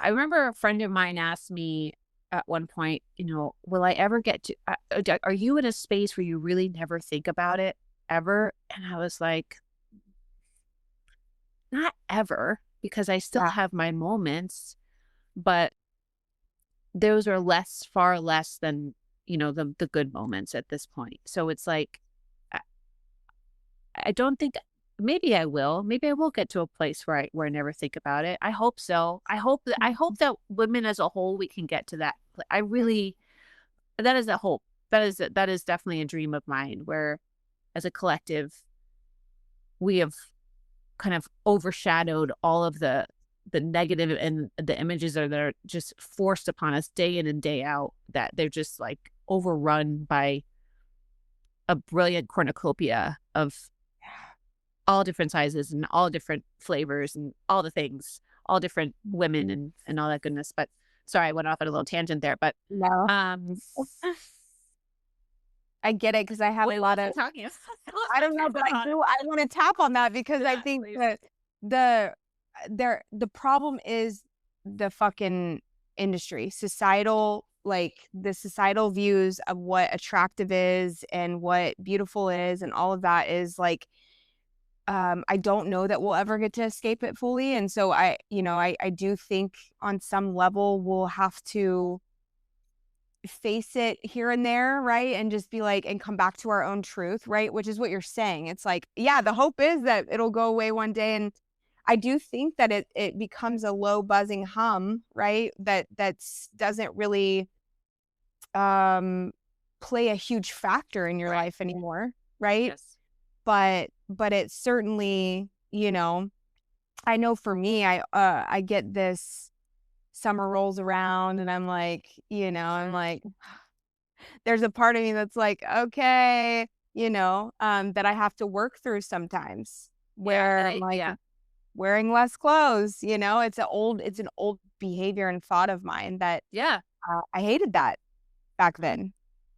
Speaker 2: remember a friend of mine asked me at one point, will I ever get to, are you in a space where you really never think about it ever? And I was like, not ever, because I still
Speaker 1: Yeah.
Speaker 2: have my moments, but those are far less than, the good moments at this point. So it's like, I don't think, maybe I will. Maybe I will get to a place where I never think about it. I hope so. I hope that women as a whole, we can get to that. I really, that is a hope. That is definitely a dream of mine, where as a collective we have kind of overshadowed all of the negative and the images that are just forced upon us day in and day out, that they're just like overrun by a brilliant cornucopia of all different sizes and all different flavors and all the things, all different women and all that goodness. But sorry, I went off on a little tangent there. But
Speaker 1: No,
Speaker 2: um,
Speaker 1: I get it because I have a lot of,
Speaker 2: talking about?
Speaker 1: I don't know, but I want to tap on that because I
Speaker 2: Yeah,
Speaker 1: think
Speaker 2: please.
Speaker 1: that the the problem is the fucking industry, societal, like the societal views of what attractive is and what beautiful is and all of that is like, I don't know that we'll ever get to escape it fully. And so I do think on some level we'll have to face it here and there, right? And just be like, and come back to our own truth, right? Which is what you're saying. It's like, yeah, the hope is that it'll go away one day. And I do think that it becomes a low buzzing hum, right? That's doesn't really um play a huge factor in your
Speaker 2: Right.
Speaker 1: life anymore, right?
Speaker 2: Yes.
Speaker 1: But it's certainly, I know for me, I get this summer rolls around and I'm like, I'm like, there's a part of me that's like, okay, that I have to work through sometimes
Speaker 2: Yeah.
Speaker 1: where
Speaker 2: And
Speaker 1: I'm like,
Speaker 2: yeah.
Speaker 1: wearing less clothes, it's an old behavior and thought of mine that
Speaker 2: Yeah.
Speaker 1: I hated that back then,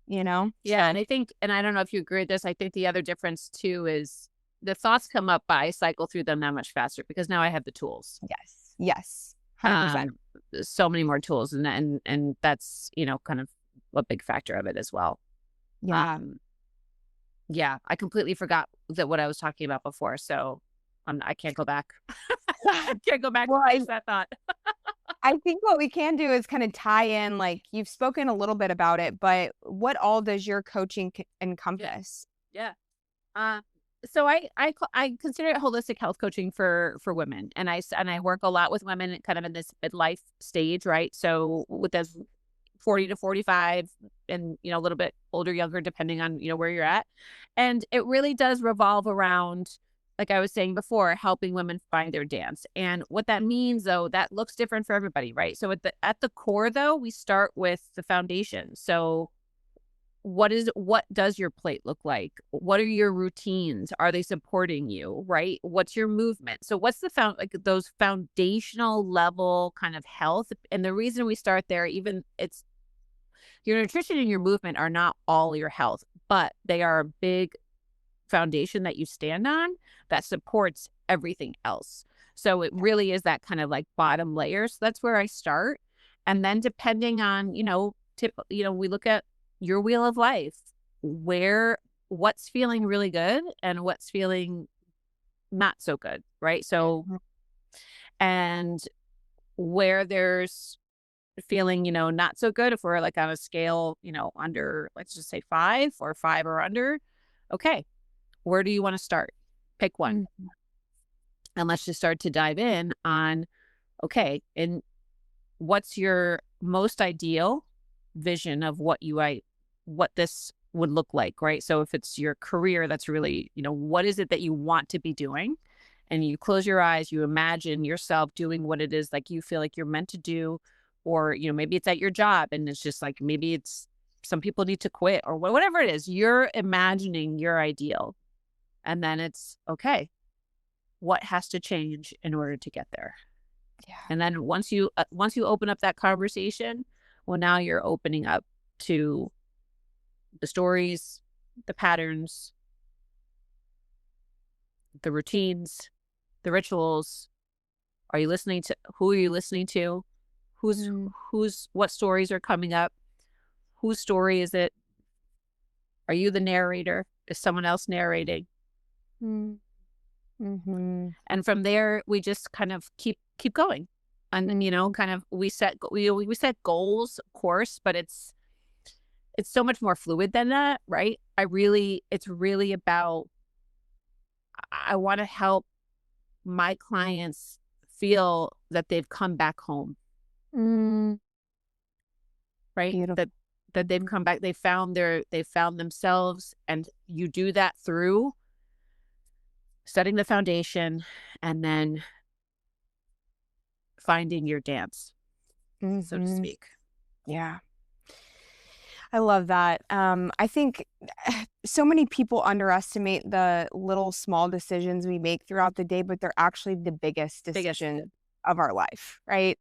Speaker 1: you know?
Speaker 2: Yeah. And I think, and I don't know if you agree with this, I think the other difference too is the thoughts come up, but I cycle through them that much faster because now I have the tools.
Speaker 1: Yes. Yes. 100%.
Speaker 2: So many more tools, and that's, kind of a big factor of it as well.
Speaker 1: Yeah.
Speaker 2: Yeah, I completely forgot that what I was talking about before, so I can't go back. I can't go back
Speaker 1: Well,
Speaker 2: and finish that thought.
Speaker 1: I think what we can do is kind of tie in, like you've spoken a little bit about it, but what all does your coaching
Speaker 2: Yeah,
Speaker 1: encompass?
Speaker 2: yeah. Uh, so I consider it holistic health coaching for women, and I work a lot with women kind of in this midlife stage, right? So with this 40 to 45 and, a little bit older, younger, depending on, where you're at. And it really does revolve around, like I was saying before, helping women find their dance. And what that means, though, that looks different for everybody, right? So at the core, though, we start with the foundation. So what does your plate look like? What are your routines? Are they supporting you, right? What's your movement? So what's like those foundational level kind of health? And the reason we start there, even it's your nutrition and your movement are not all your health, but they are a big foundation that you stand on that supports everything else. So it really is that kind of like bottom layer. So that's where I start. And then depending on, we look at your wheel of life, what's feeling really good and what's feeling not so good, right? So, and where there's feeling, not so good, if we're like on a scale, under, let's just say 5 or 5 or under, okay, where do you want to start? Pick one.
Speaker 1: Mhm.
Speaker 2: And let's just start to dive in on, okay, and what's your most ideal vision of what this would look like, right? So if it's your career, that's really, what is it that you want to be doing? And you close your eyes, you imagine yourself doing what it is like you feel like you're meant to do, or, maybe it's at your job and it's just like, maybe it's some people need to quit or whatever it is, you're imagining your ideal. And then it's okay, what has to change in order to get there?
Speaker 1: Yeah.
Speaker 2: And then once you open up that conversation, well, now you're opening up to the stories, the patterns, the routines, the rituals. Are you listening to who are you listening to? Who's
Speaker 1: Mm.
Speaker 2: who's what stories are coming up? Whose story is it? Are you the narrator? Is someone else narrating?
Speaker 1: Mm. Mhm.
Speaker 2: And from there, we just kind of keep going. And kind of we set goals, of course, but it's so much more fluid than that, right? It's really about, I want to help my clients feel that they've come back home,
Speaker 1: Mm.
Speaker 2: right?
Speaker 1: Beautiful.
Speaker 2: That they've come back, they found themselves, and you do that through setting the foundation and then finding your dance, so to
Speaker 1: Mhm.
Speaker 2: speak.
Speaker 1: Yeah. I love that. I think so many people underestimate the little small decisions we make throughout the day, but they're actually the biggest
Speaker 2: Biggest.
Speaker 1: decision of our life, right?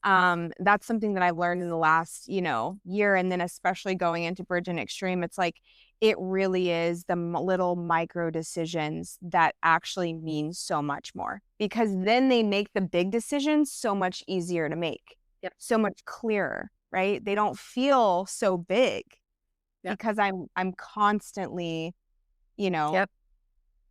Speaker 1: That's something that I've learned in the last, year, and then especially going into Bridge and Extreme. It's like it really is the little micro decisions that actually mean so much more, because then they make the big decisions so much easier to make,
Speaker 2: Yep.
Speaker 1: so much clearer, right? They don't feel so big
Speaker 2: Yep.
Speaker 1: because I'm constantly, you know,
Speaker 2: Yep.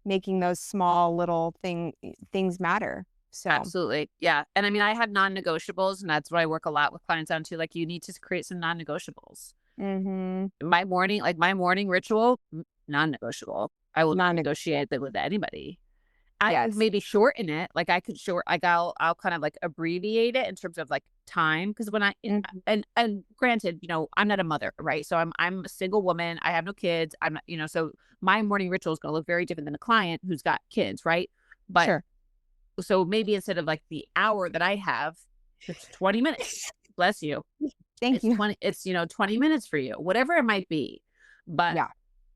Speaker 1: making those small little things matter. So,
Speaker 2: Absolutely. Yeah. And I mean, I have non-negotiables, and that's what I work a lot with clients on too. Like, you need to create some non-negotiables.
Speaker 1: mhm,
Speaker 2: My morning ritual, non-negotiable. I will not
Speaker 1: non
Speaker 2: negotiate that with anybody. I could
Speaker 1: yes,
Speaker 2: maybe shorten it. Like, I'll kind of like abbreviate it in terms of like time. Cause when
Speaker 1: mhm,
Speaker 2: and granted, I'm not a mother, right? So I'm a single woman. I have no kids. I'm not, so my morning ritual is going to look very different than a client who's got kids, right? But
Speaker 1: sure.
Speaker 2: so maybe instead of like the hour that I have, it's 20 minutes. Bless you.
Speaker 1: Thank you.
Speaker 2: It's 20 minutes for you, whatever it might be. But
Speaker 1: Yeah.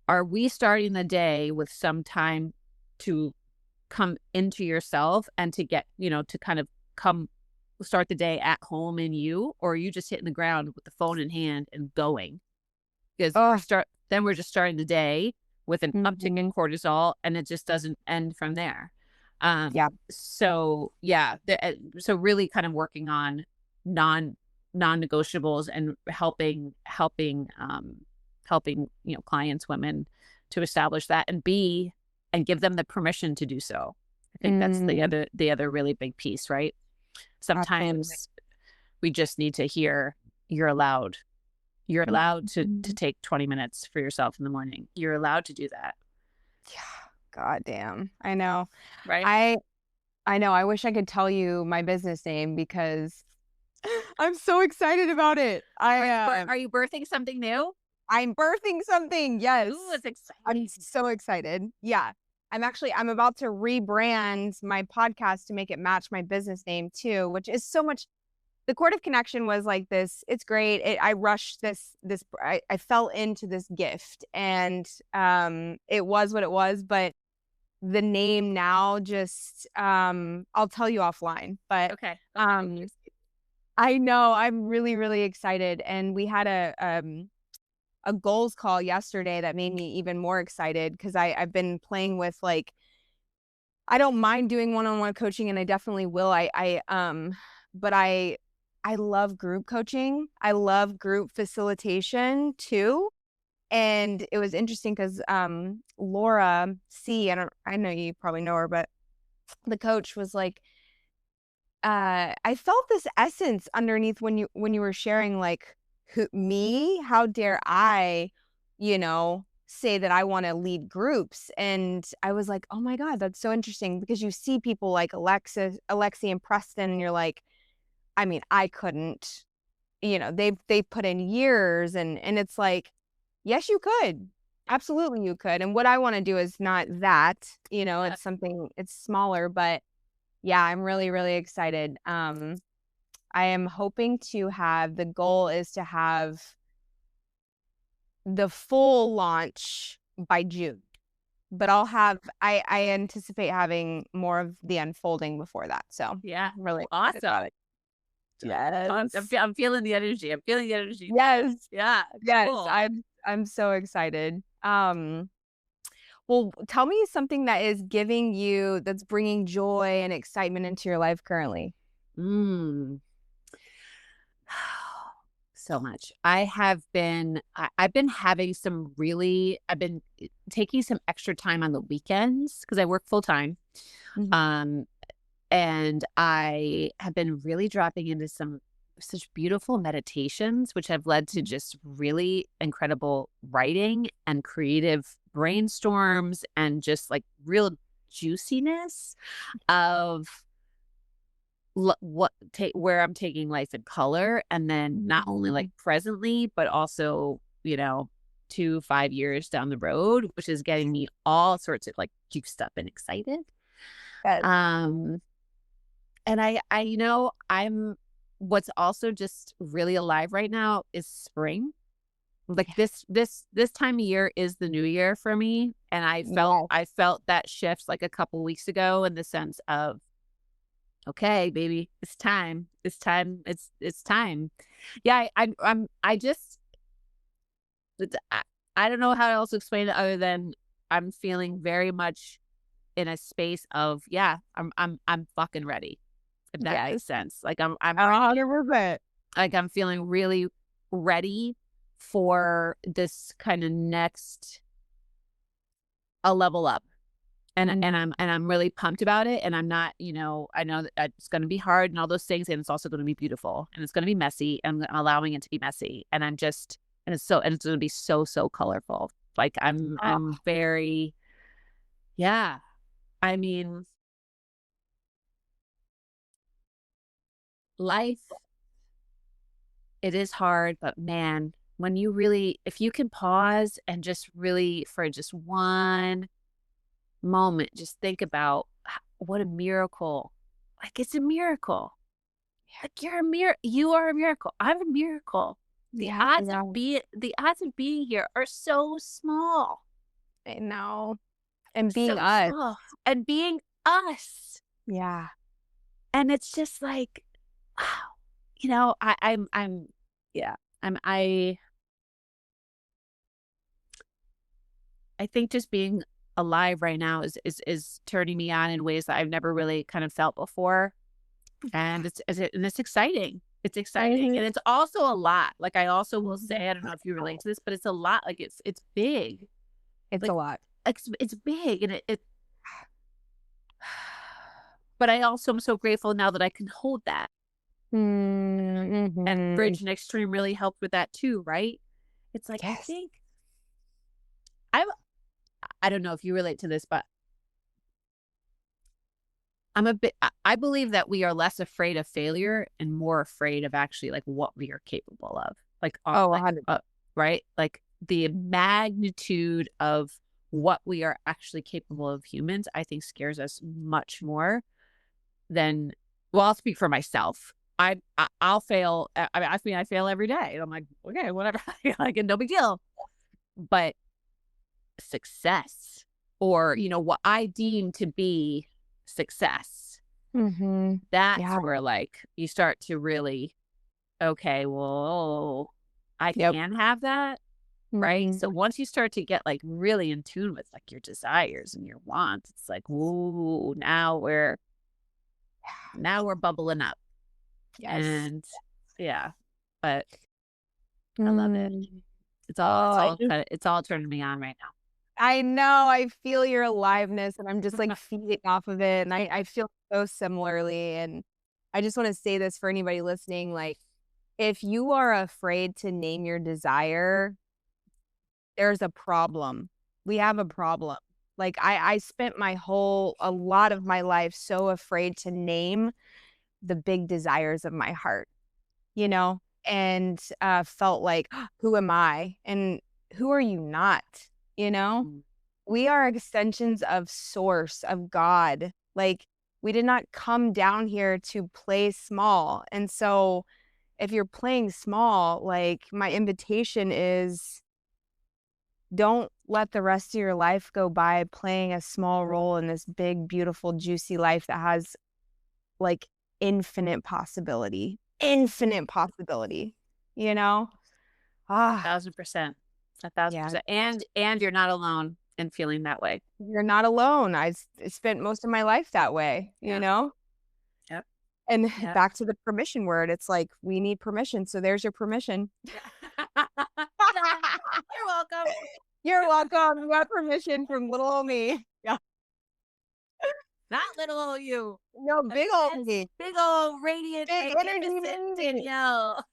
Speaker 2: are we starting the day with some time to come into yourself and to get, to kind of come start the day at home in you, or are you just hitting the ground with the phone in hand and going? Because
Speaker 1: Oh,
Speaker 2: then we're just starting the day with an uptick in
Speaker 1: mhm.
Speaker 2: cortisol, and it just doesn't end from there.
Speaker 1: Yeah,
Speaker 2: So yeah, so really kind of working on non non-negotiables and helping clients, women, to establish that and give them the permission to do so. I think that's
Speaker 1: mm,
Speaker 2: the other really big piece, right?
Speaker 1: absolutely.
Speaker 2: Sometimes we just need to hear, you're allowed. You're allowed to
Speaker 1: Mhm.
Speaker 2: take 20 minutes for yourself in the morning. You're allowed to do that,
Speaker 1: Yeah, god damn. I know.
Speaker 2: right?
Speaker 1: I I know, I wish I could tell you my business name because I'm so excited about it.
Speaker 2: Are you birthing something new?
Speaker 1: I'm birthing something,
Speaker 2: Ooh,
Speaker 1: yes.
Speaker 2: it's
Speaker 1: I'm
Speaker 2: exciting.
Speaker 1: so excited. Yeah. I'm about to rebrand my podcast to make it match my business name too, which is so much. The Court of Connection was like this, it's great. I rushed I fell into this gift and it was what it was, but the name now just I'll tell you offline. But
Speaker 2: Okay.
Speaker 1: um I know I'm really, really excited. And we had a goals call yesterday that made me even more excited because I've been playing with like I don't mind doing one-on-one coaching and I definitely will. But I love group coaching. I love group facilitation too. And it was interesting because Laura C, I know you probably know her, but the coach was like, I felt this essence underneath when you were sharing like how dare I, say that I want to lead groups. And I was like, oh my God, that's so interesting because you see people like Alexi and Preston, and you're like, I mean, I couldn't, they've put in years and it's like, yes, you could. Absolutely you could. And what I want to do is not that,
Speaker 2: Yeah.
Speaker 1: it's something it's smaller, but yeah, I'm really, really excited. I am hoping to have the goal is to have the full launch by June. But I anticipate having more of the unfolding before that. So I'm
Speaker 2: Yeah.
Speaker 1: really excited
Speaker 2: Awesome.
Speaker 1: about it. Yes.
Speaker 2: I'm feeling the energy. I'm feeling the energy.
Speaker 1: Yes.
Speaker 2: Yeah.
Speaker 1: Yes.
Speaker 2: Cool.
Speaker 1: I'm so excited. Well, tell me something that's bringing joy and excitement into your life currently.
Speaker 2: Mm. So much. I've been having I've been taking some extra time on the weekends because I work full time.
Speaker 1: Mhm.
Speaker 2: Um, and I have been really dropping into such beautiful meditations, which have led to just really incredible writing and creative brainstorms and just like real juiciness of where I'm taking life in color, and then not only like presently, but also 2 5 years down the road, which is getting me all sorts of like juiced up and excited.
Speaker 1: Yes.
Speaker 2: Um, and I'm what's also just really alive right now is spring. Like
Speaker 1: Yeah.
Speaker 2: this time of year is the new year for me, and
Speaker 1: Yes.
Speaker 2: I felt that shift like a couple weeks ago in the sense of, okay, baby, it's time. It's time. It's time. Yeah, I just it's, I don't know how else to explain it other than I'm feeling very much in a space of, yeah, I'm fucking ready. If that
Speaker 1: Yes.
Speaker 2: makes sense. Like I'm ready.
Speaker 1: 100%.
Speaker 2: Like I'm feeling really ready for this kind of next a level up.
Speaker 1: Mhm.
Speaker 2: And I'm really pumped about it, and I'm not, I know that it's gonna be hard and all those things, and it's also gonna be beautiful, and it's gonna be messy, and I'm allowing it to be messy, and it's gonna be so, so colorful. Like,
Speaker 1: Oh,
Speaker 2: I'm very yeah. I mean, life, it is hard, but man, when you really if you can pause and just really, for just one moment, just think about what a miracle. Like, it's a miracle. Like, you are a miracle. I'm a miracle.
Speaker 1: yeah, yeah,
Speaker 2: The odds of being here are so small.
Speaker 1: I know. And being
Speaker 2: So
Speaker 1: us.
Speaker 2: small. And being us.
Speaker 1: Yeah.
Speaker 2: And it's just like, wow, you know, I think just being alive right now is turning me on in ways that I've never really kind of felt before. And it's exciting. It's exciting. And it's also a lot. Like, I also will say, I don't know if you relate to this, but it's a lot. Like, it's big.
Speaker 1: It's
Speaker 2: Like,
Speaker 1: a lot.
Speaker 2: it's big, and it but I also am so grateful now that I can hold that. And
Speaker 1: Mm-hmm.
Speaker 2: Bridge and Extreme really helped with that too, right? It's like, I
Speaker 1: Yes.
Speaker 2: think I'm I don't know if you relate to this, but I believe that we are less afraid of failure and more afraid of actually like what we are capable of. Like,
Speaker 1: Oh,
Speaker 2: like
Speaker 1: 100.
Speaker 2: right? Like the magnitude of what we are actually capable of humans, I think scares us much more than, well, I'll speak for myself. I'll fail. I mean, I fail every day. And I'm like, okay, whatever. Like, no big deal. But success, or, you know, what I deem to be success,
Speaker 1: Mm-hmm.
Speaker 2: that's
Speaker 1: Yeah.
Speaker 2: where like you start to really, okay, well, I
Speaker 1: Yep.
Speaker 2: can have that. Right.
Speaker 1: Mhm.
Speaker 2: So once you start to get like really in tune with like your desires and your wants, it's like, ooh, now we're bubbling up.
Speaker 1: Yes.
Speaker 2: And yeah, but I love it.
Speaker 1: Mm. Oh,
Speaker 2: It's all turning me on right now.
Speaker 1: I know. I feel your aliveness and I'm just like feeding off of it. And I feel so similarly. And I just want to say this for anybody listening. Like, if you are afraid to name your desire, there's a problem. We have a problem. Like, I spent a lot of my life so afraid to name the big desires of my heart, you know, and felt like, who am I? And who are you not? You know,
Speaker 2: Mm.
Speaker 1: we are extensions of source, of God. Like, we did not come down here to play small. And so if you're playing small, like, my invitation is, don't let the rest of your life go by playing a small role in this big, beautiful, juicy life that has like infinite possibility, you know? Ah,
Speaker 2: 1,000%. 1,000%.
Speaker 1: yeah,
Speaker 2: And you're not alone in feeling that way.
Speaker 1: you're not alone. Spent most of my life that way, you
Speaker 2: Yeah.
Speaker 1: know?
Speaker 2: Yep.
Speaker 1: And
Speaker 2: Yep.
Speaker 1: back to the permission word, it's like, we need permission. So there's your permission.
Speaker 2: You're welcome.
Speaker 1: You're welcome. You got permission from little old me. Yeah.
Speaker 2: Not little old you.
Speaker 1: No, big old me.
Speaker 2: Big old radiant,
Speaker 1: Big energy
Speaker 2: magnificent
Speaker 1: me.
Speaker 2: Danielle.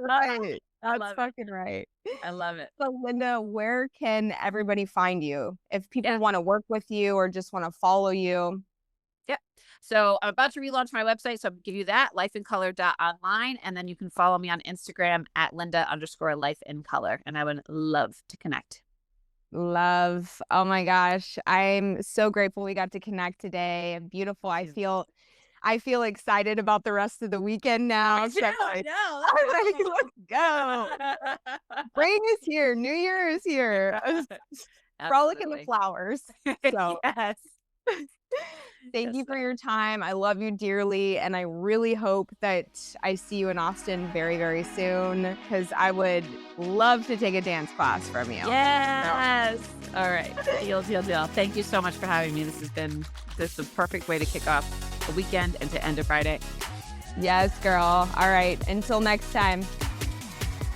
Speaker 1: Right.
Speaker 2: I
Speaker 1: That's
Speaker 2: love it.
Speaker 1: fucking right.
Speaker 2: I love it.
Speaker 1: So, Linda, where can everybody find you? If people
Speaker 2: Yeah.
Speaker 1: want to work with you or just want to follow you?
Speaker 2: Yep. So I'm about to relaunch my website. So I'm going to give you that, lifeincolor.online. And then you can follow me on Instagram at Linda_lifeincolor. And I would love to connect.
Speaker 1: Love. Oh my gosh. I'm so grateful we got to connect today. Beautiful. I feel excited about the rest of the weekend now.
Speaker 2: I know.
Speaker 1: I'm like, let's go. Spring is here. New Year is here. Frolic in the flowers. So
Speaker 2: Yes.
Speaker 1: thank you for your time. I love you dearly. And I really hope that I see you in Austin very, very soon, because I would love to take a dance class from you.
Speaker 2: Yes. So. All right. Deal. Thank you so much for having me. This is a perfect way to kick off a weekend and to end a Friday.
Speaker 1: Yes, girl. All right. Until next time.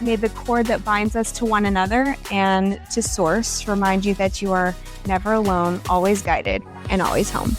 Speaker 1: May the cord that binds us to one another and to source remind you that you are never alone, always guided, and always home.